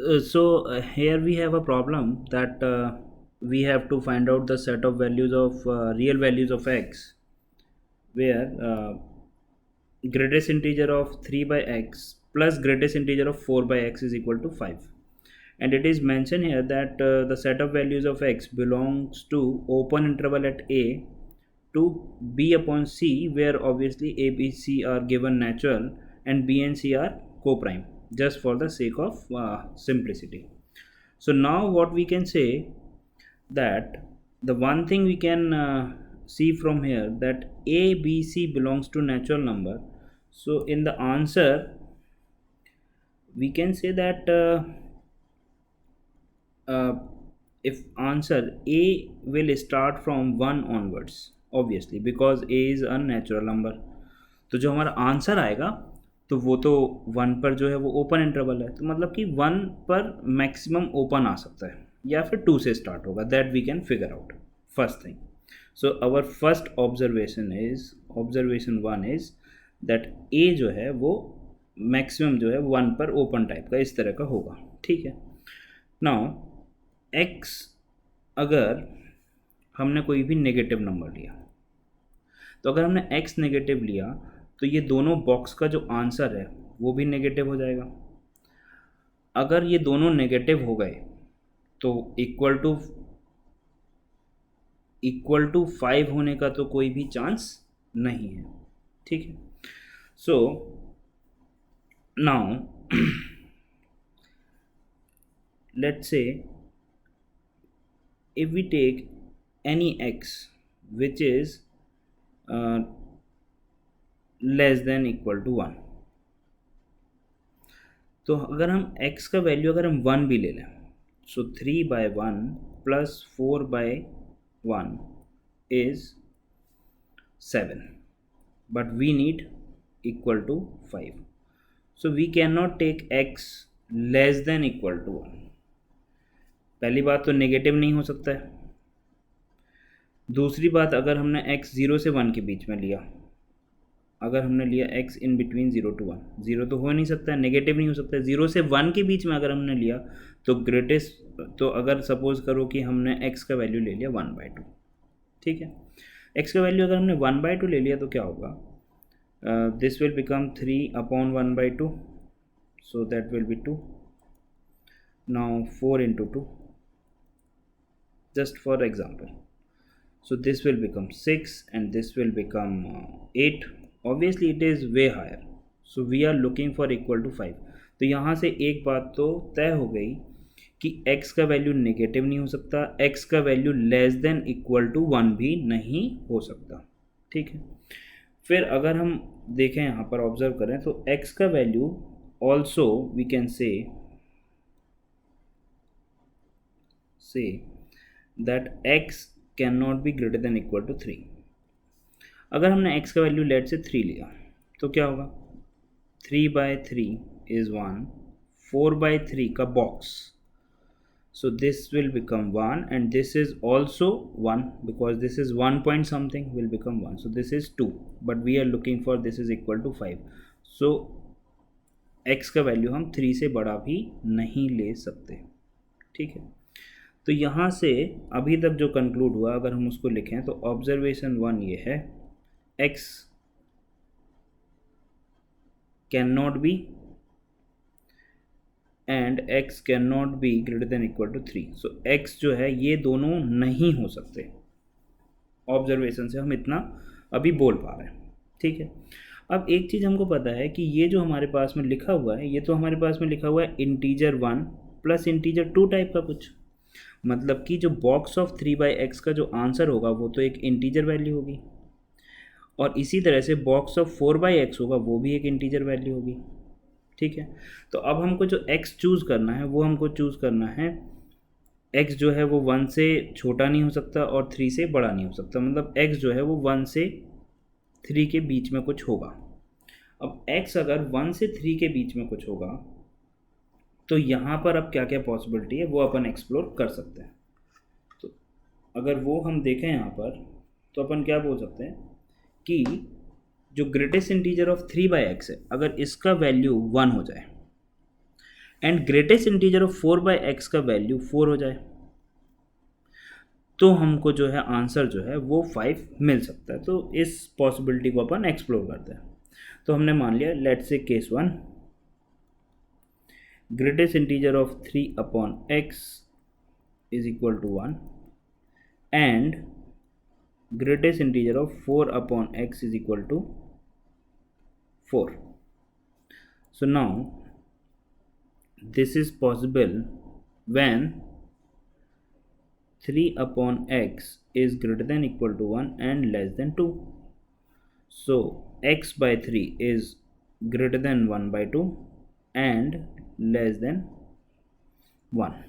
Here we have a problem that we have to find out the set of values of real values of x, where greatest integer of 3 by x plus greatest integer of 4 by x is equal to 5. And it is mentioned here that the set of values of x belongs to open interval at a to b upon c, where obviously a, b, c are given natural and b and c are co-prime, just for the sake of simplicity. So now what we can say, that the one thing we can see from here, that a, b, c belongs to natural number. So in the answer we can say that uh, if answer a will start from 1 onwards, obviously because a is a natural number, तो जो हमारा answer आएगा तो वो तो 1 पर जो है वो ओपन इंटरवल है, तो मतलब कि 1 पर मैक्सिमम ओपन आ सकता है या फिर 2 से स्टार्ट होगा, that we can figure out first thing. So our first observation 1 is that a जो है वो मैक्सिमम जो है 1 पर ओपन टाइप का इस तरह का होगा. ठीक है. नाउ एक्स, अगर हमने कोई भी नेगेटिव नंबर लिया, तो अगर हमने x नेगेटिव लिया तो ये दोनों बॉक्स का जो आंसर है वो भी नेगेटिव हो जाएगा. अगर ये दोनों नेगेटिव हो गए तो इक्वल टू 5 होने का तो कोई भी चांस नहीं है. ठीक है. So now let's say if we take any x which is less than equal to 1, तो अगर हम x का वैल्यू अगर हम 1 भी ले लें, so 3/1 plus 4/1 is 7, but we need equal to 5. So we can not take x less than equal to 1. पहली बात तो नेगेटिव नहीं हो सकता है. दूसरी बात, अगर हमने x 0 से 1 के बीच में लिया, अगर हमने लिया x इन बिटवीन 0 to 1, 0 तो हो नहीं सकता है, नेगेटिव नहीं हो सकता है. 0 से 1 के बीच में अगर हमने लिया तो ग्रेटेस्ट, तो अगर सपोज करो कि हमने x का वैल्यू ले लिया 1/2. ठीक है. x का वैल्यू अगर हमने 1/2 ले लिया तो क्या होगा, this will become 3/1/2, so that will be 2. Now 4 into 2, just for example. So this will become 6 and this will become 8. Obviously it is way higher, so we are looking for equal to 5. तो यहाँ से एक बात तो तय हो गई कि x का वैल्यू नेगेटिव नहीं हो सकता, x का value less than equal to 1 भी नहीं हो सकता. ठीक है. फिर अगर हम देखें यहाँ पर ऑब्जर्व करें तो x का value also we can say that x cannot be greater than equal to 3. अगर हमने x का वैल्यू लेट से 3 लिया तो क्या होगा, 3/3 is 1, 4/3 का box, so this will become 1 and this is also 1 because this is 1 point something will become 1, so this is 2, but we are looking for this is equal to 5. so x का value हम 3 से बड़ा भी नहीं ले सकते. ठीक है. तो यहाँ से अभी तक जो कंक्लूड हुआ, अगर हम उसको लिखें तो ऑब्जर्वेशन 1 ये है, x can not be and x can not be greater than equal to 3. So x जो है ये दोनों नहीं हो सकते. ऑब्जर्वेशन से हम इतना अभी बोल पा रहे हैं. ठीक है. अब एक चीज़ हमको पता है कि ये जो हमारे पास में लिखा हुआ है, ये तो हमारे पास में लिखा हुआ है इंटीजर 1 प्लस इंटीजर 2 टाइप का कुछ, मतलब कि जो बॉक्स ऑफ 3/x का जो आंसर होगा वो तो एक इंटीजर वैल्यू होगी, और इसी तरह से बॉक्स ऑफ 4/x होगा वो भी एक इंटीजर वैल्यू होगी. ठीक है. तो अब हमको जो x चूज़ करना है वो हमको चूज़ करना है, x जो है वो 1 से छोटा नहीं हो सकता और 3 से बड़ा नहीं हो सकता, मतलब x जो है वो 1 से 3 के बीच में कुछ होगा. अब x अगर 1 से 3 के बीच में कुछ होगा तो यहाँ पर अब क्या क्या पॉसिबिलिटी है वो अपन एक्सप्लोर कर सकते हैं. तो अगर वो हम देखें यहाँ पर तो अपन क्या बोल सकते हैं कि जो ग्रेटेस्ट इंटीजर ऑफ 3/x है, अगर इसका वैल्यू 1 हो जाए and greatest integer of 4/x का वैल्यू 4 हो जाए, तो हमको जो है आंसर जो है वो 5 मिल सकता है। तो इस पॉसिबिलिटी को अपन एक्सप्लोर करते हैं। तो हमने मान लिया, let's say case 1, greatest integer of 3/x is equal to 1 and greatest integer of 4/x is equal to 4. So now this is possible when 3/x is greater than equal to 1 and less than 2. So x by 3 is greater than 1 by 2 and less than 1.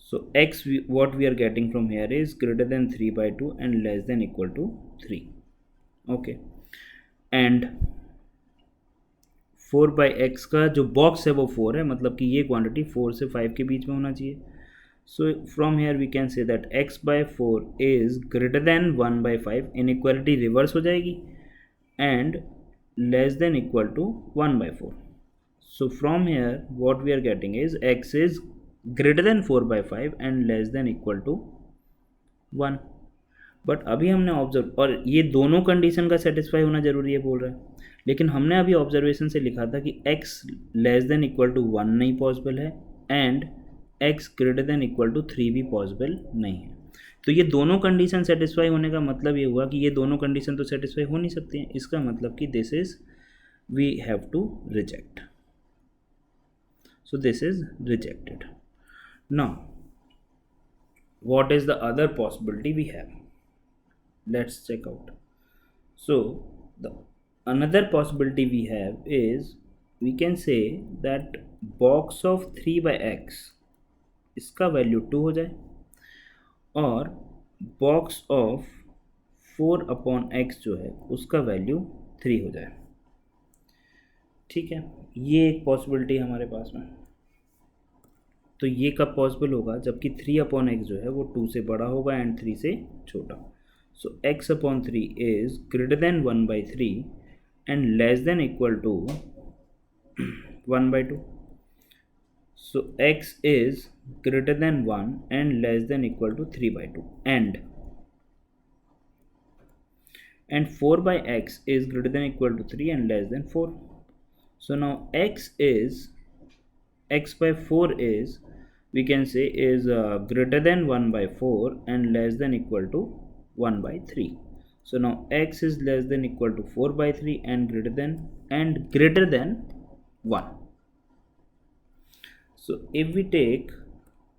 So x, what we are getting from here is greater than 3 by 2 and less than equal to 3. Okay, and 4/x का जो box है वो 4 है, मतलब कि ये quantity 4 से 5 के बीच में होना चाहिए। So from here we can say that x by 4 is greater than 1 by 5, inequality reverse हो जाएगी, and less than equal to 1 by 4. So from here what we are getting is x is greater than 4/5 and less than equal to 1. But अभी हमने observe, और ये दोनों condition का satisfy होना जरूरी है बोल रहे हैं, लेकिन हमने अभी ऑब्जर्वेशन से लिखा था कि x less than equal to 1 नहीं पॉसिबल है and x greater than equal to 3 भी पॉसिबल नहीं है। तो ये दोनों कंडीशन सेटिस्फाई होने का मतलब ये हुआ कि ये दोनों कंडीशन तो सेटिस्फाई हो नहीं सकती हैं। इसका मतलब कि this is we have to reject, so this is rejected. Now, what is the other possibility we have? Let's check out. So, the another possibility we have is, we can say that box of 3/x इसका value 2 हो जाए और box of 4/x जो है उसका value 3 हो जाए। ठीक है, ये एक पॉसिबिलिटी हमारे पास में। तो ये कब पॉसिबल होगा? जबकि 3/x जो है वो 2 से बड़ा होगा एंड 3 से छोटा। So x/3 is greater than 1/3 and less than equal to 1/2. So x is greater than 1 and less than equal to 3/2, and 4/x is greater than equal to 3 and less than 4. So now x by 4 is, we can say, is greater than 1/4 and less than equal to 1/3. So now x is less than equal to 4/3 and greater than 1. So if we take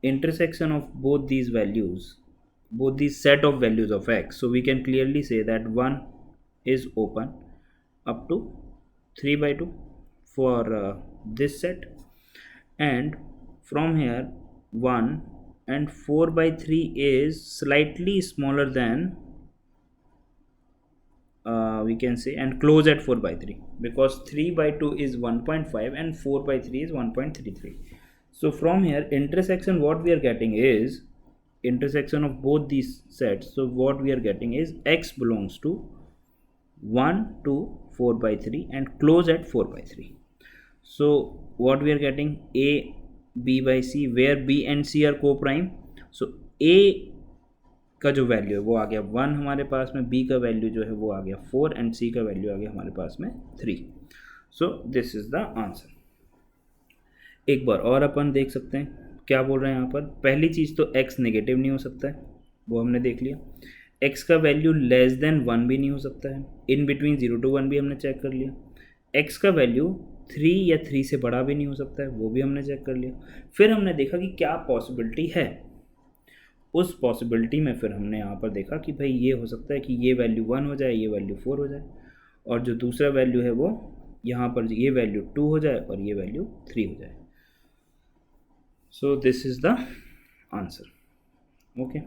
intersection of both these values, both these set of values of x, so we can clearly say that 1 is open up to 3/2 for this set, and from here 1 and 4/3 is slightly smaller than, we can say, and close at 4/3, because 3/2 is 1.5 and 4/3 is 1.33. So from here intersection, what we are getting is intersection of both these sets. So what we are getting is x belongs to 1 to 4/3 and close at 4/3. So what we are getting, a b by c, where b and c are co-prime. So a का जो value है वो आ गया 1 हमारे पास में, b का value जो है वो आ गया 4 एंड c का वैल्यू आ गया हमारे पास में 3. सो दिस इज द आंसर। एक बार और अपन देख सकते हैं क्या बोल रहे हैं यहाँ पर। पहली चीज़ तो x नेगेटिव नहीं हो सकता है, वो हमने देख लिया। x का वैल्यू लेस देन 1 भी नहीं हो सकता है, इन बिटवीन 0 to 1 भी हमने चेक कर लिया। x का वैल्यू 3 या 3 से बड़ा भी नहीं हो सकता है, वो भी हमने चेक कर लिया। फिर हमने देखा कि क्या पॉसिबिलिटी है। उस पॉसिबिलिटी में फिर हमने यहाँ पर देखा कि भाई ये हो सकता है कि ये वैल्यू 1 हो जाए, ये वैल्यू 4 हो जाए, और जो दूसरा वैल्यू है वो यहाँ पर ये वैल्यू 2 हो जाए और ये वैल्यू 3 हो जाए। So this is the answer. Okay.